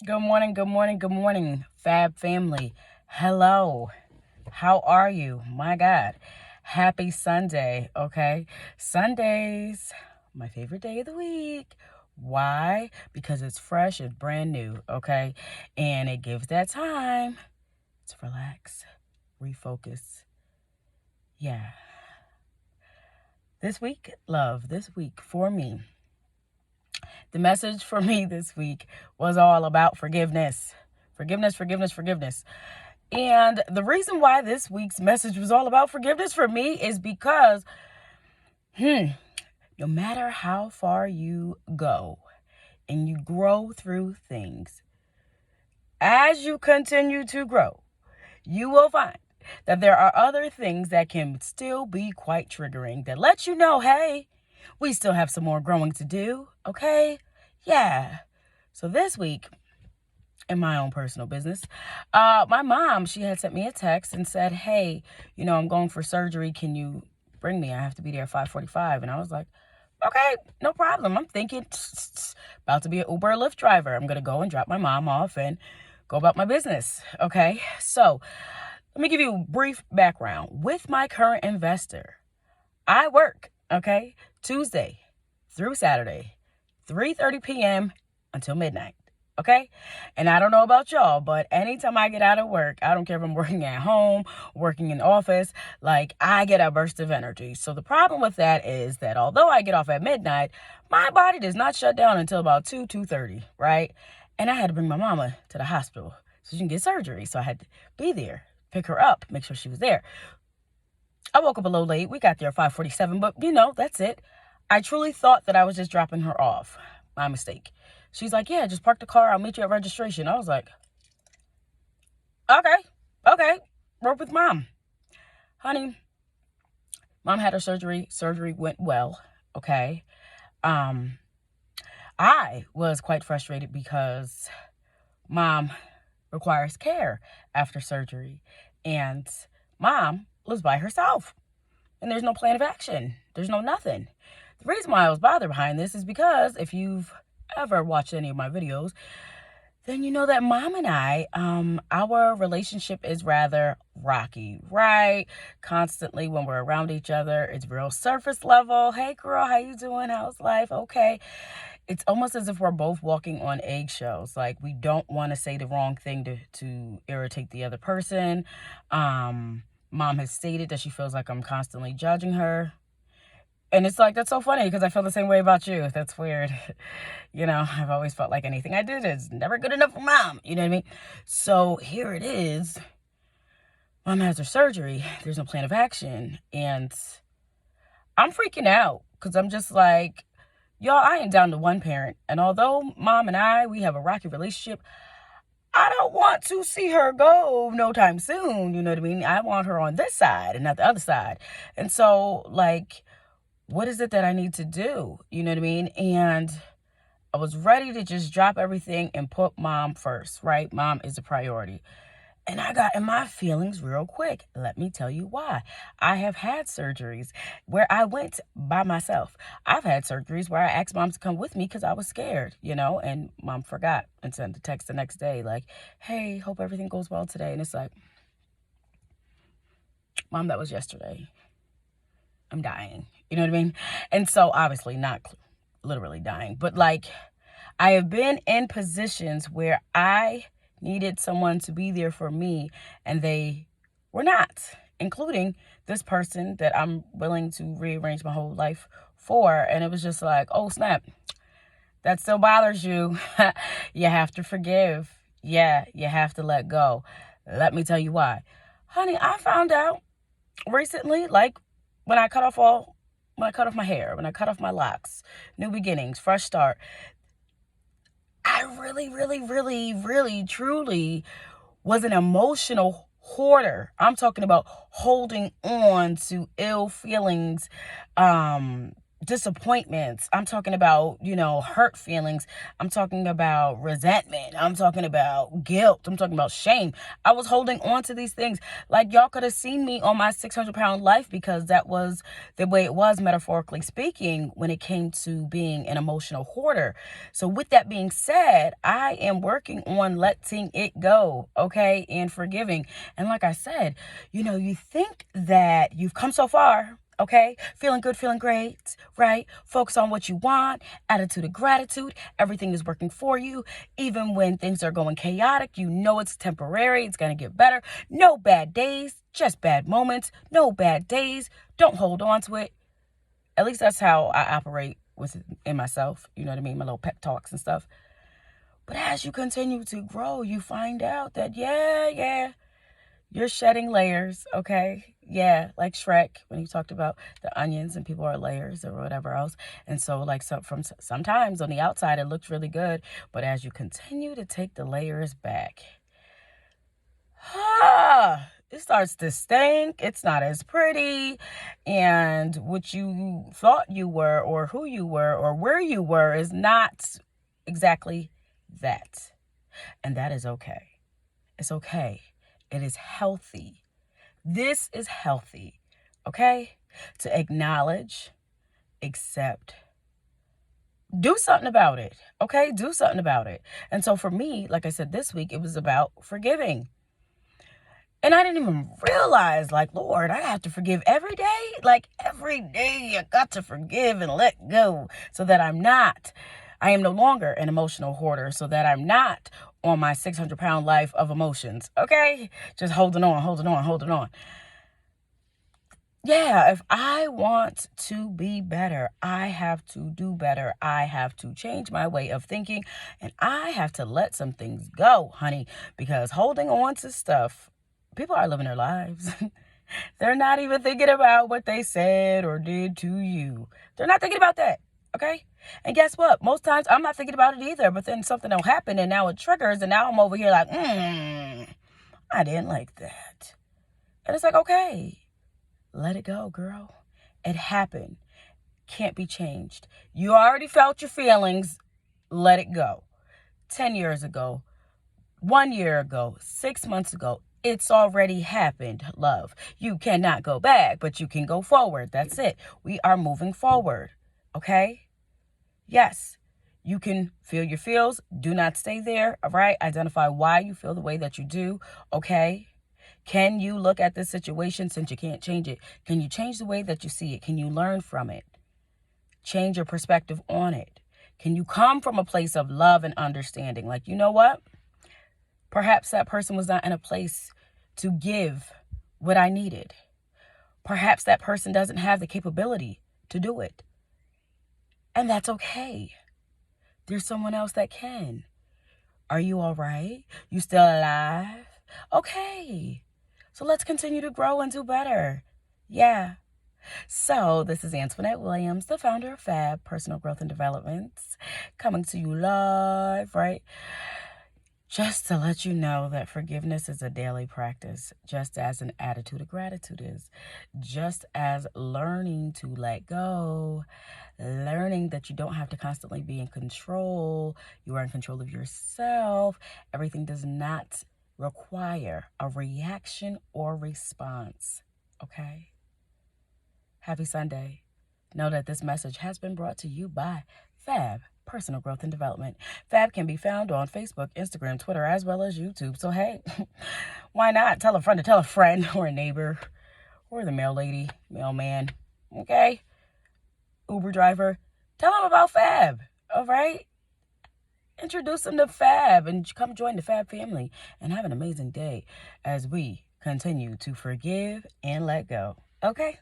Good morning, good morning, good morning, Fab family. Hello. How are you? My God. Happy Sunday, okay? Sundays, my favorite day of the week. Why? Because it's fresh, it's brand new, okay? And it gives that time to relax, refocus. Yeah. This week for me, the message for me this week was all about forgiveness. Forgiveness, forgiveness, forgiveness. And the reason why this week's message was all about forgiveness for me is because, no matter how far you go and you grow through things, as you continue to grow, you will find that there are other things that can still be quite triggering that let you know, hey, we still have some more growing to do, okay? Yeah. So this week, in my own personal business, my mom, she had sent me a text and said, hey, I'm going for surgery. Can you bring me? I have to be there at 5:45. And I was like, okay, no problem. I'm thinking about to be an Uber or Lyft driver. I'm going to go and drop my mom off and go about my business. Okay. So let me give you a brief background. With my current investor, I work, okay, Tuesday through Saturday, 3:30 p.m. until midnight. Okay? And I don't know about y'all, but anytime I get out of work, I don't care if I'm working at home, working in the office, like I get a burst of energy. So the problem with that is that although I get off at midnight, my body does not shut down until about 2:30, right? And I had to bring my mama to the hospital so she can get surgery. So I had to be there, pick her up, make sure she was there. I woke up a little late. We got there at 5:47, but that's it. I truly thought that I was just dropping her off. My mistake. She's like, yeah, just park the car. I'll meet you at registration. I was like, okay, work with mom. Honey, mom had her surgery. Surgery went well, okay? Um, I was quite frustrated because mom requires care after surgery. And mom lives by herself. And there's no plan of action. There's no nothing. The reason why I was bothered behind this is because if you've ever watched any of my videos, then you know that mom and I, our relationship is rather rocky, right? Constantly when we're around each other, it's real surface level. Hey girl, how you doing? How's life? Okay. It's almost as if we're both walking on eggshells. Like we don't want to say the wrong thing to irritate the other person. Mom has stated that she feels like I'm constantly judging her. And it's like, that's so funny because I feel the same way about you. That's weird. I've always felt like anything I did is never good enough for mom. You know what I mean? So here it is. Mom has her surgery. There's no plan of action. And I'm freaking out because I'm just like, y'all, I am down to one parent. And although mom and we have a rocky relationship, I don't want to see her go no time soon. You know what I mean? I want her on this side and not the other side. And so, like, what is it that I need to do? You know what I mean? And I was ready to just drop everything and put mom first, right? Mom is a priority. And I got in my feelings real quick. Let me tell you why. I have had surgeries where I went by myself. I've had surgeries where I asked mom to come with me because I was scared, and mom forgot and sent a text the next day like, hey, hope everything goes well today. And it's like, mom, that was yesterday. I'm dying. You know what I mean? And so obviously not literally dying, but like I have been in positions where I needed someone to be there for me and they were not, including this person that I'm willing to rearrange my whole life for. And it was just like, oh snap, that still bothers you. You have to forgive. Yeah, you have to let go. Let me tell you why. Honey, I found out recently, like when I cut off my hair, when I cut off my locks, new beginnings, fresh start, I really, really, really, really, truly was an emotional hoarder. I'm talking about holding on to ill feelings, disappointments. I'm talking about, hurt feelings. I'm talking about resentment. I'm talking about guilt. I'm talking about shame. I was holding on to these things. Like, y'all could have seen me on my 600-pound life, because that was the way it was, metaphorically speaking, when it came to being an emotional hoarder. So with that being said, I am working on letting it go, okay, and forgiving. And like I said, you think that you've come so far, okay? Feeling good, feeling great, right? Focus on what you want, attitude of gratitude. Everything is working for you. Even when things are going chaotic, you know it's temporary. It's going to get better. No bad days, just bad moments. No bad days. Don't hold on to it. At least that's how I operate in myself. You know what I mean? My little pep talks and stuff. But as you continue to grow, you find out that, yeah, you're shedding layers, okay? Yeah, like Shrek, when he talked about the onions and people are layers or whatever else. And so, like, sometimes on the outside, it looks really good. But as you continue to take the layers back, it starts to stink. It's not as pretty. And what you thought you were, or who you were, or where you were, is not exactly that. And that is okay. It's okay. It is healthy. This is healthy, okay? To acknowledge, accept, do something about it, okay? Do something about it. And so for me, like I said, this week, it was about forgiving. And I didn't even realize, like, Lord, I have to forgive every day. Like, every day I got to forgive and let go, so that I am no longer an emotional hoarder, so that I'm not on my 600-pound life of emotions, okay? Just holding on. Yeah, if I want to be better, I have to do better. I have to change my way of thinking, and I have to let some things go, honey, because holding on to stuff, people are living their lives. They're not even thinking about what they said or did to you. They're not thinking about that, okay? And guess what? Most times I'm not thinking about it either, but then something will happen, and now it triggers, and now I'm over here like, I didn't like that. And it's like, okay. Let it go, girl. It happened. Can't be changed. You already felt your feelings. Let it go. 10 years ago, 1 year ago, 6 months ago, it's already happened, love. You cannot go back, but you can go forward. That's it. We are moving forward. Okay? Yes. You can feel your feels. Do not stay there. All right? Identify why you feel the way that you do. Okay? Can you look at this situation, since you can't change it? Can you change the way that you see it? Can you learn from it? Change your perspective on it. Can you come from a place of love and understanding? Like, you know what? Perhaps that person was not in a place to give what I needed. Perhaps that person doesn't have the capability to do it. And that's okay. There's someone else that can. Are you all right? You still alive? Okay. So let's continue to grow and do better. Yeah. So this is Antoinette Williams, the founder of Fab Personal Growth and Development, coming to you live, right? Just to let you know that forgiveness is a daily practice, just as an attitude of gratitude is, just as learning to let go, learning that you don't have to constantly be in control. You are in control of yourself. Everything does not require a reaction or response. Okay? Happy Sunday. Know that this message has been brought to you by Fab Personal Growth and Development. Fab can be found on Facebook, Instagram, Twitter, as well as YouTube. So, hey, why not tell a friend to tell a friend, or a neighbor, or the mail lady, mailman, okay? Uber driver. Tell them about Fab, all right? Introduce them to Fab and come join the Fab family, and have an amazing day as we continue to forgive and let go. Okay?